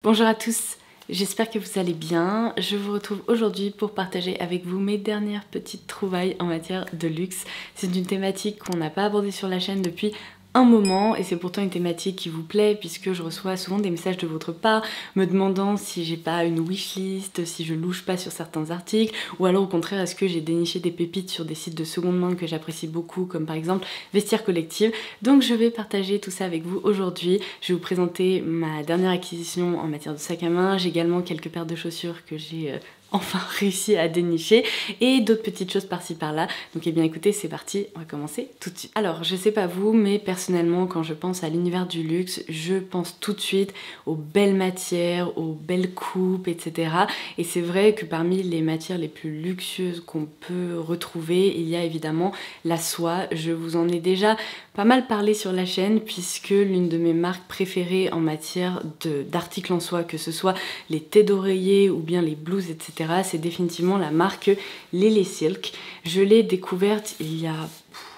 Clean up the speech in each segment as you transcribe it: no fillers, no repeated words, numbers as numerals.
Bonjour à tous, j'espère que vous allez bien. Je vous retrouve aujourd'hui pour partager avec vous mes dernières petites trouvailles en matière de luxe. C'est une thématique qu'on n'a pas abordée sur la chaîne depuis un moment et c'est pourtant une thématique qui vous plaît puisque je reçois souvent des messages de votre part me demandant si j'ai pas une wishlist, si je louche pas sur certains articles ou alors au contraire est-ce que j'ai déniché des pépites sur des sites de seconde main que j'apprécie beaucoup comme par exemple Vestiaire Collective. Donc je vais partager tout ça avec vous aujourd'hui. Je vais vous présenter ma dernière acquisition en matière de sac à main. J'ai également quelques paires de chaussures que j'ai enfin réussi à dénicher et d'autres petites choses par-ci par-là. Donc eh bien écoutez, c'est parti, on va commencer tout de suite. Alors je sais pas vous, mais personnellement quand je pense à l'univers du luxe, je pense tout de suite aux belles matières, aux belles coupes, etc. Et c'est vrai que parmi les matières les plus luxueuses qu'on peut retrouver, il y a évidemment la soie. Je vous en ai déjà pas mal parlé sur la chaîne puisque l'une de mes marques préférées en matière d'articles en soie, que ce soit les thés d'oreiller ou bien les blouses, etc., c'est définitivement la marque Lily Silk. Je l'ai découverte il y a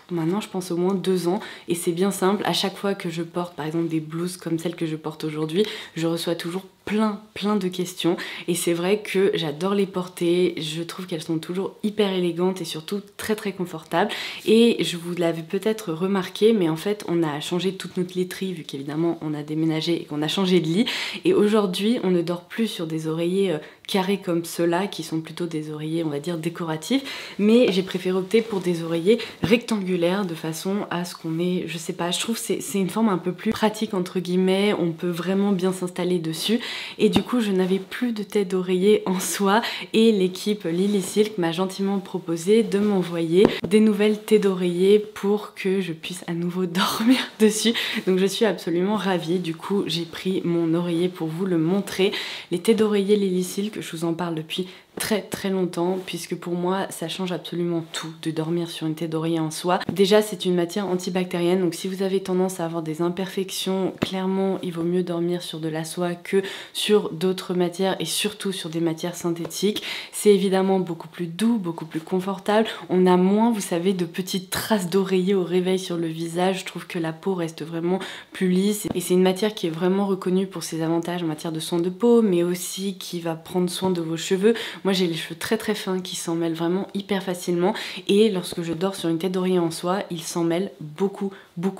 maintenant je pense au moins 2 ans et c'est bien simple. À chaque fois que je porte par exemple des blouses comme celle que je porte aujourd'hui, je reçois toujours plein de questions et c'est vrai que j'adore les porter, je trouve qu'elles sont toujours hyper élégantes et surtout très confortables. Et je vous l'avais peut-être remarqué, mais en fait on a changé toute notre literie vu qu'évidemment on a déménagé et qu'on a changé de lit et aujourd'hui on ne dort plus sur des oreillers carrés comme ceux-là qui sont plutôt des oreillers on va dire décoratifs, mais j'ai préféré opter pour des oreillers rectangulaires de façon à ce qu'on ait, je sais pas, je trouve que c'est une forme un peu plus pratique entre guillemets, on peut vraiment bien s'installer dessus. Et du coup je n'avais plus de tête d'oreiller en soie et l'équipe Lily Silk m'a gentiment proposé de m'envoyer des nouvelles têtes d'oreiller pour que je puisse à nouveau dormir dessus. Donc je suis absolument ravie. Du coup j'ai pris mon oreiller pour vous le montrer. Les têtes d'oreiller Lily Silk, je vous en parle depuis très longtemps puisque pour moi ça change absolument tout de dormir sur une tête d'oreiller en soie. Déjà c'est une matière antibactérienne, donc si vous avez tendance à avoir des imperfections, clairement il vaut mieux dormir sur de la soie que sur d'autres matières et surtout sur des matières synthétiques. C'est évidemment beaucoup plus doux, beaucoup plus confortable, on a moins, vous savez, de petites traces d'oreiller au réveil sur le visage. Je trouve que la peau reste vraiment plus lisse et c'est une matière qui est vraiment reconnue pour ses avantages en matière de soin de peau mais aussi qui va prendre soin de vos cheveux. Moi j'ai les cheveux très fins qui s'en mêlent vraiment hyper facilement et lorsque je dors sur une tête d'oreiller en soie, ils s'en mêlent beaucoup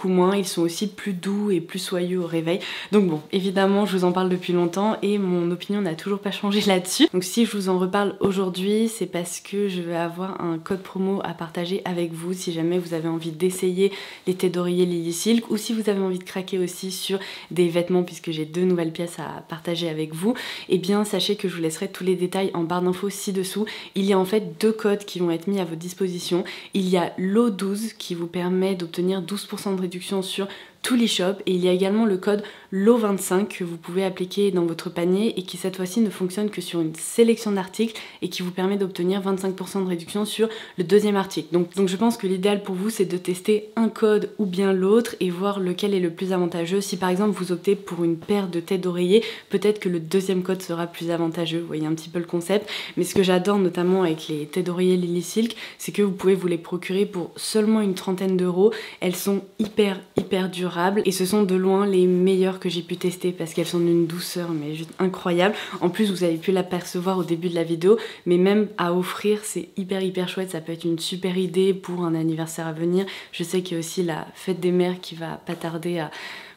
moins. Ils sont aussi plus doux et plus soyeux au réveil. Donc bon, évidemment je vous en parle depuis longtemps et mon opinion n'a toujours pas changé là-dessus. Donc si je vous en reparle aujourd'hui, c'est parce que je vais avoir un code promo à partager avec vous si jamais vous avez envie d'essayer les têtes d'oreiller Lily Silk ou si vous avez envie de craquer aussi sur des vêtements puisque j'ai 2 nouvelles pièces à partager avec vous. Et bien sachez que je vous laisserai tous les détails en barre d'infos ci-dessous. Il y a en fait 2 codes qui vont être mis à votre disposition. Il y a l'O12 qui vous permet d'obtenir 12% de réduction sur tout l'e-shop et il y a également le code LO25 que vous pouvez appliquer dans votre panier et qui cette fois-ci ne fonctionne que sur une sélection d'articles et qui vous permet d'obtenir 25% de réduction sur le 2e article. Donc je pense que l'idéal pour vous c'est de tester un code ou bien l'autre et voir lequel est le plus avantageux. Si par exemple vous optez pour une paire de têtes d'oreiller, peut-être que le 2e code sera plus avantageux, vous voyez un petit peu le concept. Mais ce que j'adore notamment avec les têtes d'oreiller Lily Silk, c'est que vous pouvez vous les procurer pour seulement une trentaine d'euros. Elles sont hyper durables et ce sont de loin les meilleures que j'ai pu tester parce qu'elles sont d'une douceur mais juste incroyable. En plus vous avez pu l'apercevoir au début de la vidéo, mais même à offrir c'est hyper chouette. Ça peut être une super idée pour un anniversaire à venir. Je sais qu'il y a aussi la fête des mères qui va pas tarder à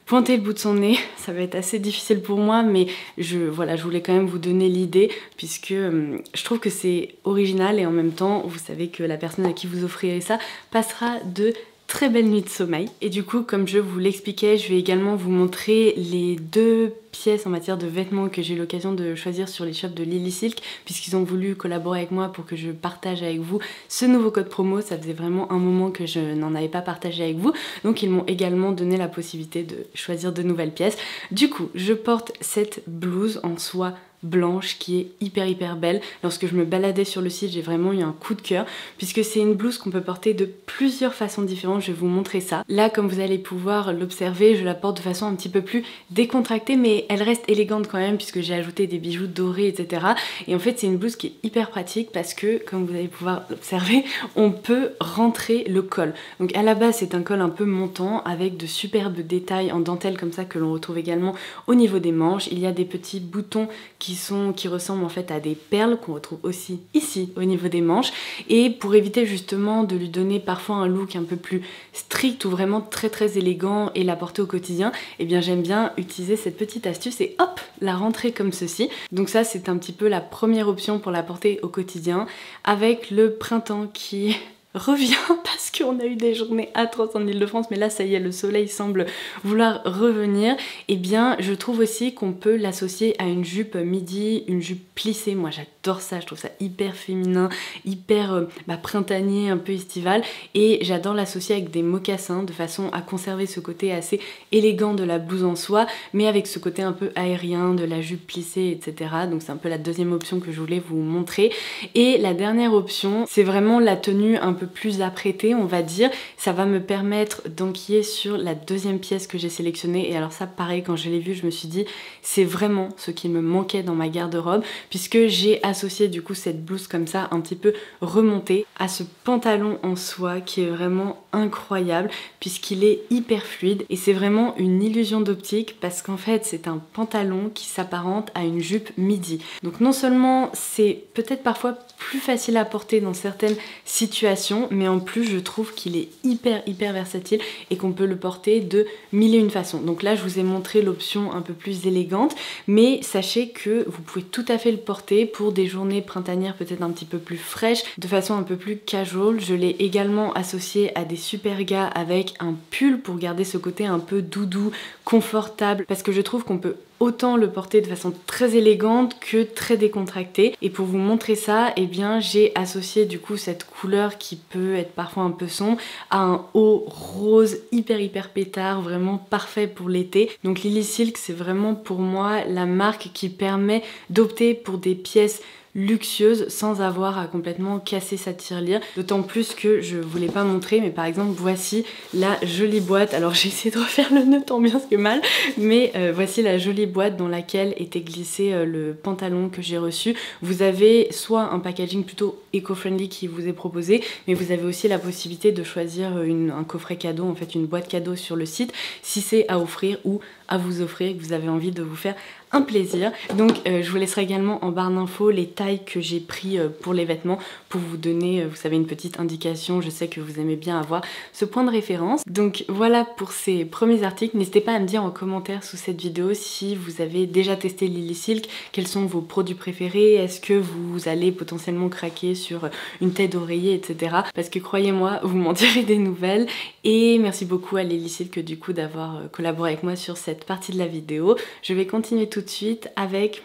pointer le bout de son nez, ça va être assez difficile pour moi, mais je voulais quand même vous donner l'idée puisque je trouve que c'est original et en même temps vous savez que la personne à qui vous offrirez ça passera de très belle nuit de sommeil. Et du coup comme je vous l'expliquais, je vais également vous montrer les 2 pièces en matière de vêtements que j'ai eu l'occasion de choisir sur les shops de Lily Silk puisqu'ils ont voulu collaborer avec moi pour que je partage avec vous ce nouveau code promo. Ça faisait vraiment un moment que je n'en avais pas partagé avec vous, donc ils m'ont également donné la possibilité de choisir de nouvelles pièces. Du coup je porte cette blouse en soie blanche qui est hyper belle. Lorsque je me baladais sur le site, j'ai vraiment eu un coup de cœur puisque c'est une blouse qu'on peut porter de plusieurs façons différentes. Je vais vous montrer ça. Là, comme vous allez pouvoir l'observer, je la porte de façon un petit peu plus décontractée, mais elle reste élégante quand même puisque j'ai ajouté des bijoux dorés, etc. Et en fait, c'est une blouse qui est hyper pratique parce que, comme vous allez pouvoir l'observer, on peut rentrer le col. Donc à la base, c'est un col un peu montant avec de superbes détails en dentelle comme ça que l'on retrouve également au niveau des manches. Il y a des petits boutons qui ressemblent en fait à des perles qu'on retrouve aussi ici au niveau des manches. Et pour éviter justement de lui donner parfois un look un peu plus strict ou vraiment très élégant et la porter au quotidien, eh bien j'aime bien utiliser cette petite astuce et hop, la rentrer comme ceci. Donc ça, c'est un petit peu la première option pour la porter au quotidien, avec le printemps qui revient parce qu'on a eu des journées atroces en Ile-de-France, mais là ça y est, le soleil semble vouloir revenir. Et bien je trouve aussi qu'on peut l'associer à une jupe midi, une jupe plissée. Moi j'adore ça, je trouve ça hyper féminin, hyper printanier, un peu estival, et j'adore l'associer avec des mocassins de façon à conserver ce côté assez élégant de la blouse en soie, mais avec ce côté un peu aérien de la jupe plissée, etc. Donc c'est un peu la deuxième option que je voulais vous montrer. Et la dernière option, c'est vraiment la tenue un peu plus apprêtée, on va dire. Ça va me permettre d'enquiller sur la deuxième pièce que j'ai sélectionnée, et alors ça pareil, quand je l'ai vue je me suis dit c'est vraiment ce qui me manquait dans ma garde-robe, puisque j'ai associé du coup cette blouse comme ça un petit peu remontée à ce pantalon en soie qui est vraiment incroyable puisqu'il est hyper fluide, et c'est vraiment une illusion d'optique parce qu'en fait c'est un pantalon qui s'apparente à une jupe midi. Donc non seulement c'est peut-être parfois plus facile à porter dans certaines situations, mais en plus je trouve qu'il est hyper versatile et qu'on peut le porter de mille et une façons. Donc là je vous ai montré l'option un peu plus élégante, mais sachez que vous pouvez tout à fait le porter pour des journées printanières peut-être un petit peu plus fraîches, de façon un peu plus casual. Je l'ai également associé à des super gars avec un pull pour garder ce côté un peu doudou, confortable, parce que je trouve qu'on peut autant le porter de façon très élégante que très décontractée. Et pour vous montrer ça, eh bien j'ai associé du coup cette couleur qui peut être parfois un peu sombre à un haut rose hyper pétard, vraiment parfait pour l'été. Donc Lily Silk, c'est vraiment pour moi la marque qui permet d'opter pour des pièces luxueuse sans avoir à complètement casser sa tirelire, d'autant plus que je voulais pas montrer, mais par exemple voici la jolie boîte. Alors j'ai essayé de refaire le nœud tant bien que mal, mais voici la jolie boîte dans laquelle était glissé le pantalon que j'ai reçu. Vous avez soit un packaging plutôt éco-friendly qui vous est proposé, mais vous avez aussi la possibilité de choisir un coffret cadeau, en fait une boîte cadeau sur le site, si c'est à offrir ou à vous offrir et que vous avez envie de vous faire un plaisir. Donc je vous laisserai également en barre d'infos les tailles que j'ai pris pour les vêtements pour vous donner, vous savez, une petite indication. Je sais que vous aimez bien avoir ce point de référence. Donc voilà pour ces premiers articles. N'hésitez pas à me dire en commentaire sous cette vidéo si vous avez déjà testé Lily Silk, quels sont vos produits préférés, est-ce que vous allez potentiellement craquer sur une tête d'oreiller, etc. Parce que croyez-moi, vous m'en direz des nouvelles. Et merci beaucoup à Lily Silk du coup d'avoir collaboré avec moi sur cette partie de la vidéo. Je vais continuer tout de suite avec,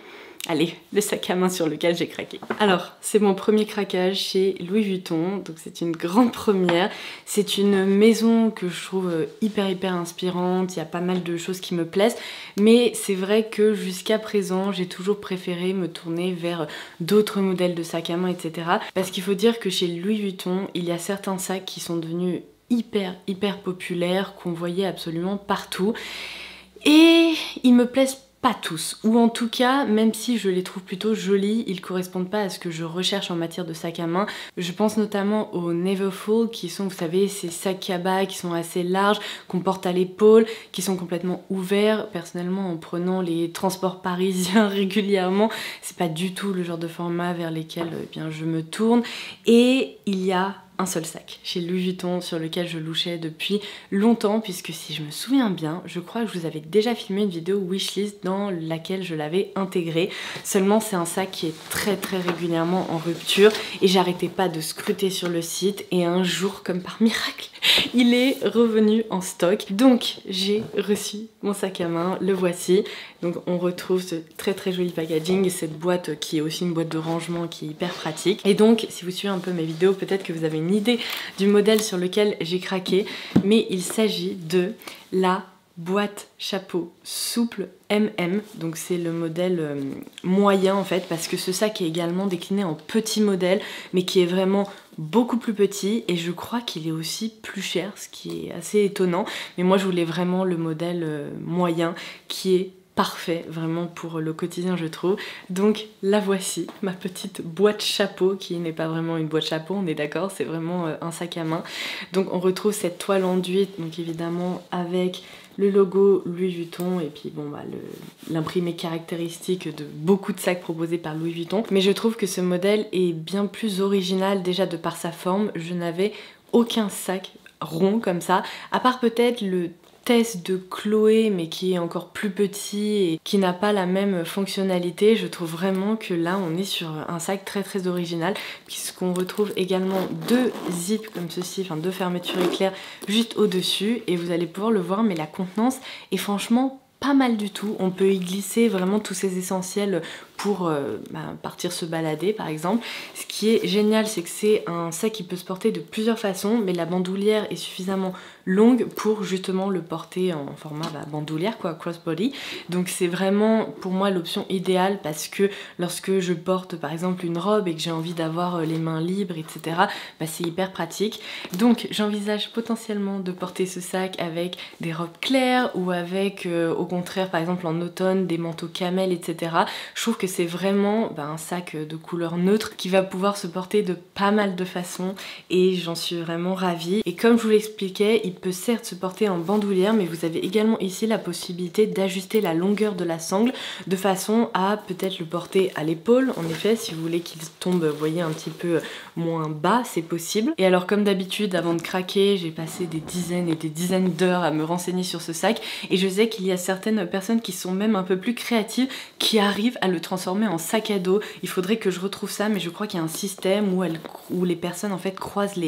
allez, le sac à main sur lequel j'ai craqué. Alors, c'est mon premier craquage chez Louis Vuitton, donc c'est une grande première. C'est une maison que je trouve hyper inspirante, il y a pas mal de choses qui me plaisent, mais c'est vrai que jusqu'à présent, j'ai toujours préféré me tourner vers d'autres modèles de sacs à main, etc. Parce qu'il faut dire que chez Louis Vuitton, il y a certains sacs qui sont devenus hyper populaires, qu'on voyait absolument partout. Et ils me plaisent pas tous, ou en tout cas, même si je les trouve plutôt jolis, ils correspondent pas à ce que je recherche en matière de sac à main. Je pense notamment aux Neverfull, qui sont, vous savez, ces sacs cabas qui sont assez larges, qu'on porte à l'épaule, qui sont complètement ouverts. Personnellement, en prenant les transports parisiens régulièrement, c'est pas du tout le genre de format vers lesquels eh bien, je me tourne. Et il y a un seul sac chez Louis Vuitton sur lequel je louchais depuis longtemps, puisque si je me souviens bien, je crois que je vous avais déjà filmé une vidéo wishlist dans laquelle je l'avais intégré. Seulement c'est un sac qui est très régulièrement en rupture et j'arrêtais pas de scruter sur le site, et un jour, comme par miracle, il est revenu en stock. Donc j'ai reçu mon sac à main, le voici. Donc on retrouve ce très joli packaging et cette boîte qui est aussi une boîte de rangement qui est hyper pratique. Et donc si vous suivez un peu mes vidéos, peut-être que vous avez une idée du modèle sur lequel j'ai craqué, mais il s'agit de la boîte chapeau souple MM, donc c'est le modèle moyen en fait, parce que ce sac est également décliné en petit modèle, mais qui est vraiment beaucoup plus petit, et je crois qu'il est aussi plus cher, ce qui est assez étonnant, mais moi je voulais vraiment le modèle moyen, qui est parfait vraiment pour le quotidien je trouve. Donc la voici, ma petite boîte chapeau, qui n'est pas vraiment une boîte chapeau, on est d'accord, c'est vraiment un sac à main. Donc on retrouve cette toile enduite, donc évidemment avec le logo Louis Vuitton, et puis bon bah l'imprimé caractéristique de beaucoup de sacs proposés par Louis Vuitton. Mais je trouve que ce modèle est bien plus original déjà de par sa forme. Je n'avais aucun sac rond comme ça, à part peut-être le Tess de Chloé, mais qui est encore plus petit et qui n'a pas la même fonctionnalité. Je trouve vraiment que là on est sur un sac très très original, puisqu'on retrouve également deux zips comme ceci, enfin deux fermetures éclair juste au dessus, et vous allez pouvoir le voir, mais la contenance est franchement pas mal du tout. On peut y glisser vraiment tous ces essentiels pour partir se balader par exemple. Ce qui est génial, c'est que c'est un sac qui peut se porter de plusieurs façons, mais la bandoulière est suffisamment longue pour justement le porter en format bandoulière quoi, crossbody. Donc c'est vraiment pour moi l'option idéale, parce que lorsque je porte par exemple une robe et que j'ai envie d'avoir les mains libres, etc., c'est hyper pratique. Donc j'envisage potentiellement de porter ce sac avec des robes claires, ou avec au contraire par exemple en automne des manteaux camel, etc. Je trouve que c'est vraiment un sac de couleur neutre qui va pouvoir se porter de pas mal de façons, et j'en suis vraiment ravie. Et comme je vous l'expliquais, il peut certes se porter en bandoulière, mais vous avez également ici la possibilité d'ajuster la longueur de la sangle de façon à peut-être le porter à l'épaule. En effet, si vous voulez qu'il tombe, vous voyez, un petit peu moins bas, c'est possible. Et alors comme d'habitude, avant de craquer, j'ai passé des dizaines et des dizaines d'heures à me renseigner sur ce sac, et je sais qu'il y a certaines personnes qui sont même un peu plus créatives, qui arrivent à le transformer en sac à dos. Il faudrait que je retrouve ça, mais je crois qu'il y a un système où les personnes en fait croisent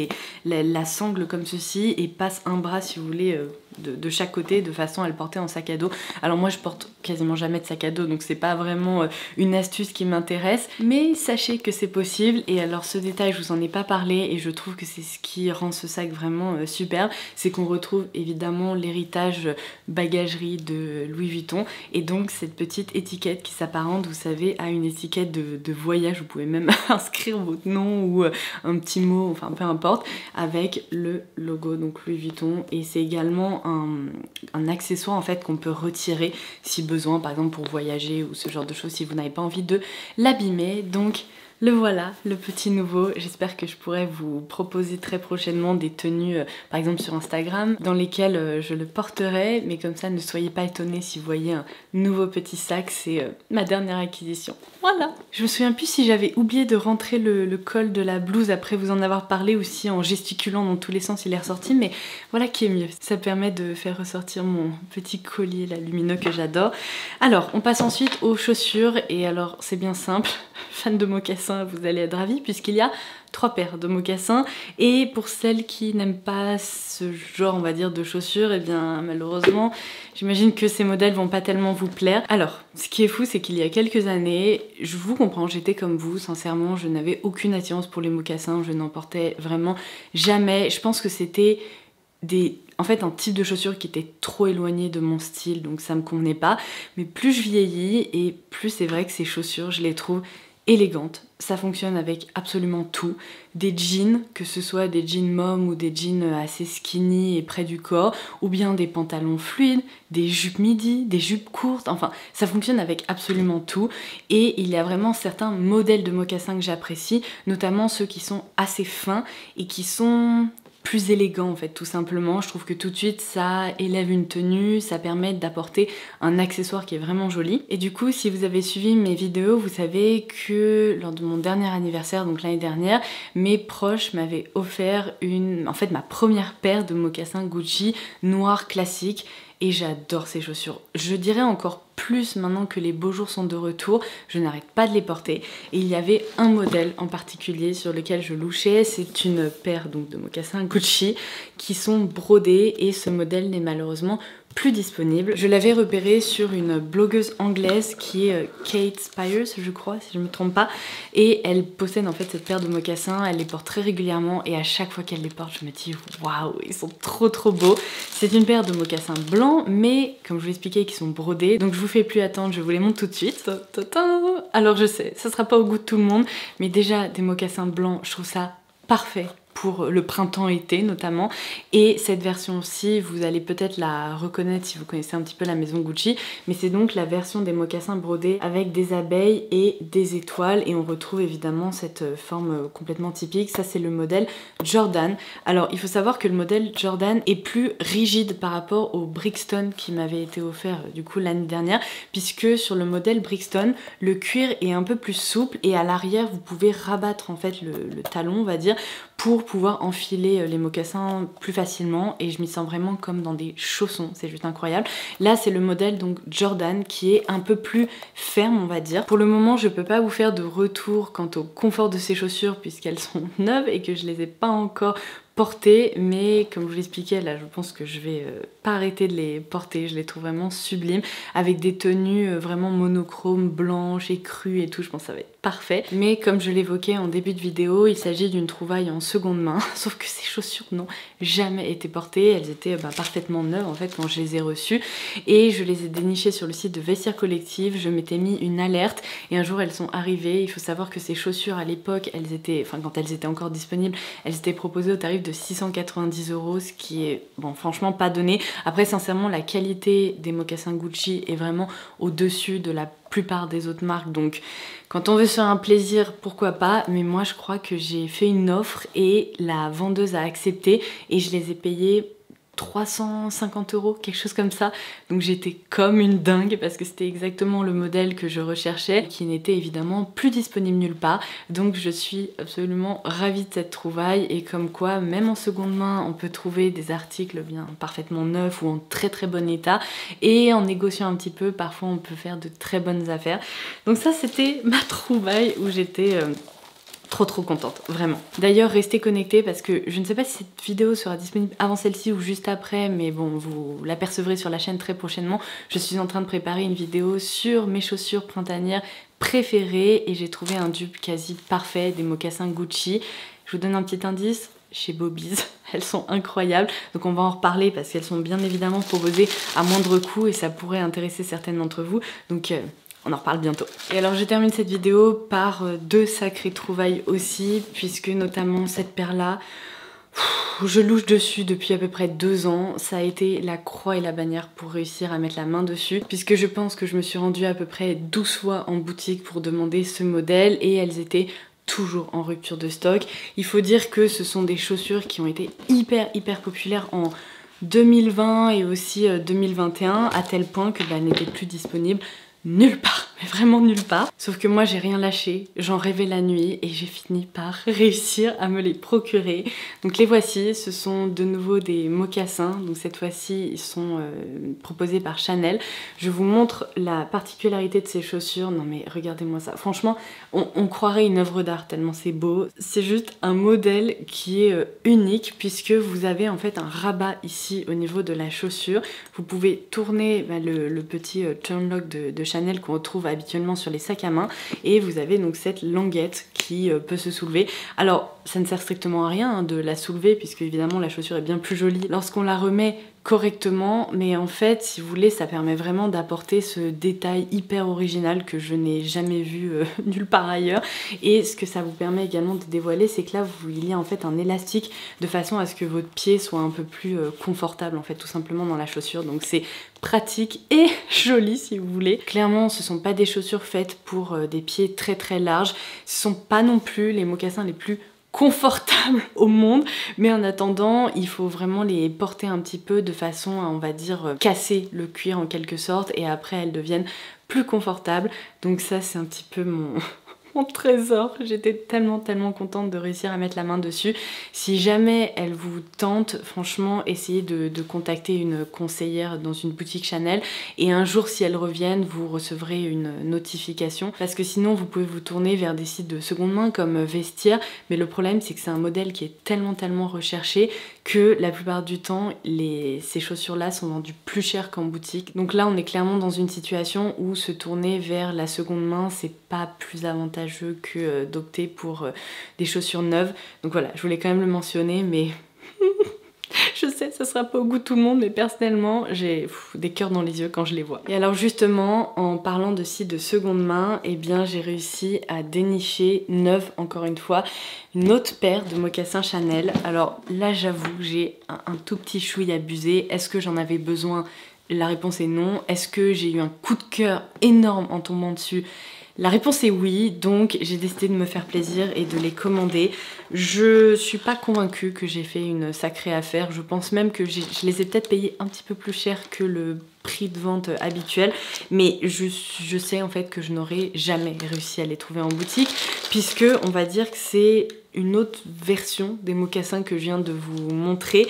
la sangle comme ceci et passent un bras, si vous voulez, de chaque côté, de façon à le porter en sac à dos. Alors moi je porte quasiment jamais de sac à dos, donc c'est pas vraiment une astuce qui m'intéresse, mais sachez que c'est possible. Et alors ce détail, je vous en ai pas parlé, et je trouve que c'est ce qui rend ce sac vraiment superbe, c'est qu'on retrouve évidemment l'héritage bagagerie de Louis Vuitton, et donc cette petite étiquette qui s'apparente, vous savez, à une étiquette de voyage. Vous pouvez même inscrire votre nom ou un petit mot, enfin peu importe, avec le logo donc Louis Vuitton. Et c'est également un accessoire en fait qu'on peut retirer si besoin, par exemple pour voyager ou ce genre de choses, si vous n'avez pas envie de l'abîmer. Donc le voilà, le petit nouveau. J'espère que je pourrai vous proposer très prochainement des tenues, par exemple sur Instagram, dans lesquelles je le porterai, mais comme ça ne soyez pas étonnés si vous voyez un nouveau petit sac, c'est ma dernière acquisition. Voilà. Je me souviens plus si j'avais oublié de rentrer le col de la blouse après vous en avoir parlé, ou si en gesticulant dans tous les sens il est ressorti, mais voilà qui est mieux. Ça permet de faire ressortir mon petit collier là, lumineux que j'adore. Alors, on passe ensuite aux chaussures, et alors c'est bien simple. Fan de mocassins, vous allez être ravis, puisqu'il y a 3 paires de mocassins. Et pour celles qui n'aiment pas ce genre, on va dire, de chaussures, et bien malheureusement, j'imagine que ces modèles vont pas tellement vous plaire. Alors, ce qui est fou, c'est qu'il y a quelques années, je vous comprends, j'étais comme vous, sincèrement, je n'avais aucune attirance pour les mocassins, je n'en portais vraiment jamais. Je pense que c'était en fait un type de chaussure qui était trop éloigné de mon style, donc ça me convenait pas. Mais plus je vieillis, et plus c'est vrai que ces chaussures, je les trouve élégantes. Ça fonctionne avec absolument tout. Des jeans, que ce soit des jeans mom ou des jeans assez skinny et près du corps, ou bien des pantalons fluides, des jupes midi, des jupes courtes, enfin ça fonctionne avec absolument tout. Et il y a vraiment certains modèles de mocassins que j'apprécie, notamment ceux qui sont assez fins et qui sont plus élégant en fait, tout simplement. Je trouve que tout de suite ça élève une tenue, ça permet d'apporter un accessoire qui est vraiment joli. Et du coup, si vous avez suivi mes vidéos, vous savez que lors de mon dernier anniversaire, donc l'année dernière, mes proches m'avaient offert ma première paire de mocassins Gucci noirs classiques. Et j'adore ces chaussures. Je dirais encore plus maintenant que les beaux jours sont de retour, je n'arrête pas de les porter. Et il y avait un modèle en particulier sur lequel je louchais, c'est une paire donc de mocassins Gucci qui sont brodés, et ce modèle n'est malheureusement plus disponible. Je l'avais repéré sur une blogueuse anglaise qui est Kate Spires, je crois, si je me trompe pas, et elle possède en fait cette paire de mocassins, elle les porte très régulièrement et à chaque fois qu'elle les porte je me dis waouh, ils sont trop beaux. C'est une paire de mocassins blancs mais comme je vous l'expliquais qui sont brodés, donc je vous fais plus attendre, je vous les montre tout de suite. Alors je sais, ça sera pas au goût de tout le monde, mais déjà des mocassins blancs, je trouve ça parfait pour le printemps-été notamment, et cette version aussi vous allez peut-être la reconnaître si vous connaissez un petit peu la maison Gucci, mais c'est donc la version des mocassins brodés avec des abeilles et des étoiles, et on retrouve évidemment cette forme complètement typique. Ça c'est le modèle Jordan. Alors il faut savoir que le modèle Jordan est plus rigide par rapport au Brixton qui m'avait été offert du coup l'année dernière, puisque sur le modèle Brixton le cuir est un peu plus souple et à l'arrière vous pouvez rabattre en fait le talon on va dire pour pouvoir enfiler les mocassins plus facilement, et je m'y sens vraiment comme dans des chaussons, c'est juste incroyable. Là c'est le modèle donc Jordan qui est un peu plus ferme on va dire. Pour le moment je peux pas vous faire de retour quant au confort de ces chaussures puisqu'elles sont neuves et que je les ai pas encore portées, mais comme je vous l'expliquais là je pense que je vais pas arrêter de les porter, je les trouve vraiment sublimes avec des tenues vraiment monochromes, blanches et crues et tout, je pense que ça va être parfait. Mais comme je l'évoquais en début de vidéo, il s'agit d'une trouvaille en seconde main, sauf que ces chaussures n'ont jamais été portées, elles étaient parfaitement neuves en fait quand je les ai reçues, et je les ai dénichées sur le site de Vestiaire Collective, je m'étais mis une alerte et un jour elles sont arrivées. Il faut savoir que ces chaussures à l'époque, elles étaient, enfin quand elles étaient encore disponibles, elles étaient proposées au tarif de 690 €, ce qui est bon franchement pas donné. Après sincèrement la qualité des mocassins Gucci est vraiment au-dessus de la plupart des autres marques, donc quand on veut se faire un plaisir pourquoi pas, mais moi je crois que j'ai fait une offre et la vendeuse a accepté et je les ai payés 350 €, quelque chose comme ça. Donc j'étais comme une dingue parce que c'était exactement le modèle que je recherchais, qui n'était évidemment plus disponible nulle part. Donc je suis absolument ravie de cette trouvaille, et comme quoi même en seconde main on peut trouver des articles bien parfaitement neufs ou en très bon état, et en négociant un petit peu parfois on peut faire de très bonnes affaires. Donc ça c'était ma trouvaille où j'étais trop contente, vraiment. D'ailleurs restez connectés parce que je ne sais pas si cette vidéo sera disponible avant celle-ci ou juste après, mais bon vous l'apercevrez sur la chaîne très prochainement. Je suis en train de préparer une vidéo sur mes chaussures printanières préférées et j'ai trouvé un dupe quasi parfait des mocassins Gucci. Je vous donne un petit indice, chez Bobby's, elles sont incroyables, donc on va en reparler parce qu'elles sont bien évidemment proposées à moindre coût et ça pourrait intéresser certaines d'entre vous, donc on en reparle bientôt. Et alors je termine cette vidéo par deux sacrées trouvailles aussi, puisque notamment cette paire là, je louche dessus depuis à peu près 2 ans. Ça a été la croix et la bannière pour réussir à mettre la main dessus, puisque je pense que je me suis rendue à peu près 12 fois en boutique pour demander ce modèle et elles étaient toujours en rupture de stock. Il faut dire que ce sont des chaussures qui ont été hyper populaires en 2020 et aussi 2021, à tel point que n'étaient plus disponibles nulle part, mais vraiment nulle part. Sauf que moi j'ai rien lâché, j'en rêvais la nuit et j'ai fini par réussir à me les procurer. Donc les voici, ce sont de nouveau des mocassins, donc cette fois-ci ils sont proposés par Chanel. Je vous montre la particularité de ces chaussures, non mais regardez-moi ça, franchement on croirait une œuvre d'art tellement c'est beau. C'est juste un modèle qui est unique puisque vous avez en fait un rabat ici au niveau de la chaussure. Vous pouvez tourner le petit turnlock de Chanel qu'on retrouve habituellement sur les sacs à main, et vous avez donc cette languette qui peut se soulever. Alors ça ne sert strictement à rien de la soulever puisque évidemment la chaussure est bien plus jolie lorsqu'on la remet correctement, mais en fait si vous voulez ça permet vraiment d'apporter ce détail hyper original que je n'ai jamais vu nulle part ailleurs. Et ce que ça vous permet également de dévoiler, c'est que là il y a en fait un élastique de façon à ce que votre pied soit un peu plus confortable en fait tout simplement dans la chaussure, donc c'est pratique et joli si vous voulez. Clairement ce sont pas des chaussures faites pour des pieds très larges, ce sont pas non plus les mocassins les plus confortables au monde, mais en attendant il faut vraiment les porter un petit peu de façon à, on va dire, casser le cuir en quelque sorte, et après elles deviennent plus confortables. Donc ça c'est un petit peu mon trésor. J'étais tellement contente de réussir à mettre la main dessus. Si jamais elle vous tente, franchement, essayez de contacter une conseillère dans une boutique Chanel et un jour, si elles reviennent, vous recevrez une notification parce que sinon vous pouvez vous tourner vers des sites de seconde main comme Vestiaire, mais le problème c'est que c'est un modèle qui est tellement recherché que la plupart du temps ces chaussures là sont vendues plus cher qu'en boutique. Donc là on est clairement dans une situation où se tourner vers la seconde main c'est pas plus avantageux que d'opter pour des chaussures neuves. Donc voilà, je voulais quand même le mentionner, mais je sais, ça sera pas au goût de tout le monde, mais personnellement, j'ai des cœurs dans les yeux quand je les vois. Et alors justement, en parlant de sites de seconde main, eh bien j'ai réussi à dénicher neuve, encore une fois, une autre paire de mocassins Chanel. Alors là, j'avoue, j'ai un tout petit chouï abusé. Est-ce que j'en avais besoin? La réponse est non. Est-ce que j'ai eu un coup de cœur énorme en tombant dessus? La réponse est oui, donc j'ai décidé de me faire plaisir et de les commander. Je suis pas convaincue que j'ai fait une sacrée affaire. Je pense même que je les ai peut-être payés un petit peu plus cher que le prix de vente habituel. Mais je sais en fait que je n'aurais jamais réussi à les trouver en boutique, puisque on va dire que c'est une autre version des mocassins que je viens de vous montrer.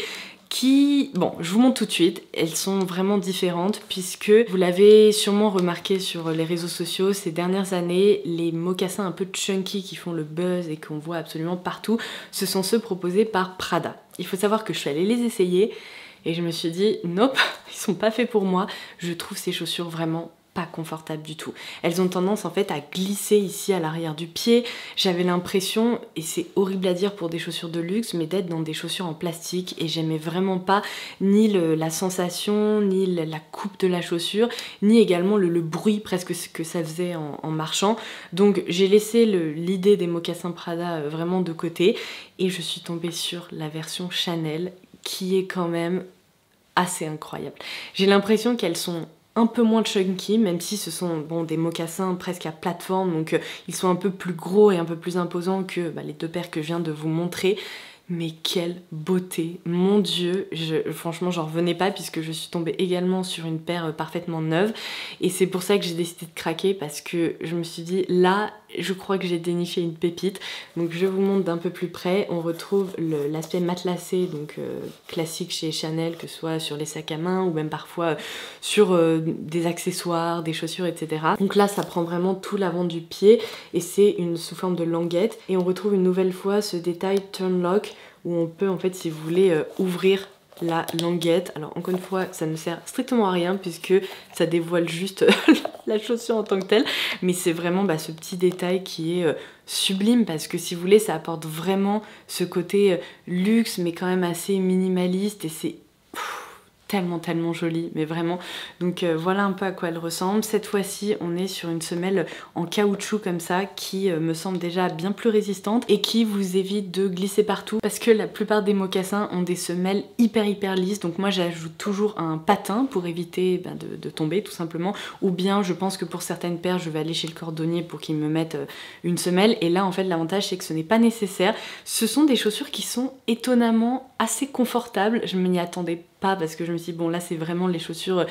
Bon, je vous montre tout de suite, elles sont vraiment différentes puisque vous l'avez sûrement remarqué sur les réseaux sociaux ces dernières années, les mocassins un peu chunky qui font le buzz et qu'on voit absolument partout, ce sont ceux proposés par Prada. Il faut savoir que je suis allée les essayer et je me suis dit, nope, ils sont pas faits pour moi, je trouve ces chaussures vraiment pas confortable du tout. Elles ont tendance en fait à glisser ici à l'arrière du pied. J'avais l'impression, et c'est horrible à dire pour des chaussures de luxe, mais d'être dans des chaussures en plastique et j'aimais vraiment pas ni la sensation, ni la coupe de la chaussure, ni également le bruit presque que ça faisait en marchant. Donc j'ai laissé l'idée des mocassins Prada vraiment de côté et je suis tombée sur la version Chanel qui est quand même assez incroyable. J'ai l'impression qu'elles sont un peu moins chunky, même si ce sont bon, des mocassins presque à plateforme, donc ils sont un peu plus gros et un peu plus imposants que les deux paires que je viens de vous montrer. Mais quelle beauté, mon Dieu, franchement j'en revenais pas puisque je suis tombée également sur une paire parfaitement neuve et c'est pour ça que j'ai décidé de craquer parce que je me suis dit là je crois que j'ai déniché une pépite. Donc je vous montre d'un peu plus près, on retrouve l'aspect matelassé donc classique chez Chanel, que ce soit sur les sacs à main ou même parfois sur des accessoires, des chaussures, etc. Donc là ça prend vraiment tout l'avant du pied et c'est sous forme de languette et on retrouve une nouvelle fois ce détail turn lock où on peut en fait si vous voulez ouvrir la languette. Alors encore une fois ça ne sert strictement à rien puisque ça dévoile juste la chaussure en tant que telle, mais c'est vraiment ce petit détail qui est sublime parce que si vous voulez ça apporte vraiment ce côté luxe mais quand même assez minimaliste et c'est tellement jolie, mais vraiment. Donc voilà un peu à quoi elle ressemble. Cette fois-ci, on est sur une semelle en caoutchouc comme ça qui me semble déjà bien plus résistante et qui vous évite de glisser partout parce que la plupart des mocassins ont des semelles hyper lisses. Donc moi, j'ajoute toujours un patin pour éviter de tomber tout simplement. Ou bien, je pense que pour certaines paires, je vais aller chez le cordonnier pour qu'il me mette une semelle. Et là, en fait, l'avantage, c'est que ce n'est pas nécessaire. Ce sont des chaussures qui sont étonnamment assez confortables. Je ne m'y attendais pas parce que je me suis dit bon là c'est vraiment les chaussures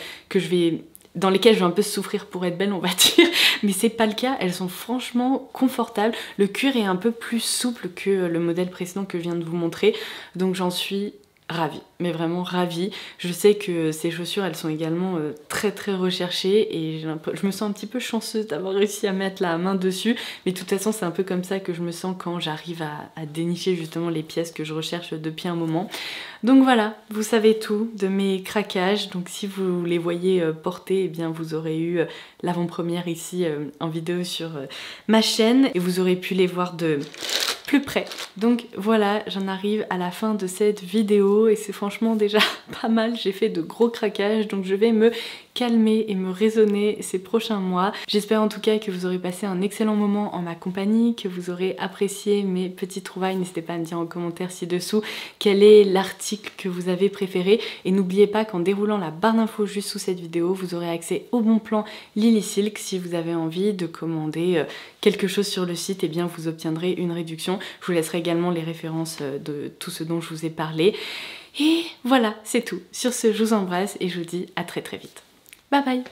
dans lesquelles je vais un peu souffrir pour être belle on va dire, mais c'est pas le cas, elles sont franchement confortables, le cuir est un peu plus souple que le modèle précédent que je viens de vous montrer, donc j'en suis ravie, mais vraiment ravie. Je sais que ces chaussures elles sont également très recherchées et je me sens un petit peu chanceuse d'avoir réussi à mettre la main dessus, mais de toute façon c'est un peu comme ça que je me sens quand j'arrive à dénicher justement les pièces que je recherche depuis un moment. Donc voilà, vous savez tout de mes craquages, donc si vous les voyez porter, eh bien vous aurez eu l'avant-première ici en vidéo sur ma chaîne et vous aurez pu les voir de plus près. Donc voilà, j'en arrive à la fin de cette vidéo et c'est franchement déjà pas mal, j'ai fait de gros craquages donc je vais me calmer et me raisonner ces prochains mois. J'espère en tout cas que vous aurez passé un excellent moment en ma compagnie, que vous aurez apprécié mes petites trouvailles. N'hésitez pas à me dire en commentaire ci-dessous quel est l'article que vous avez préféré et n'oubliez pas qu'en déroulant la barre d'infos juste sous cette vidéo, vous aurez accès au bon plan Lily Silk. Si vous avez envie de commander quelque chose sur le site, et bien vous obtiendrez une réduction. Je vous laisserai également les références de tout ce dont je vous ai parlé. Et voilà, c'est tout. Sur ce, je vous embrasse et je vous dis à très vite. Bye bye!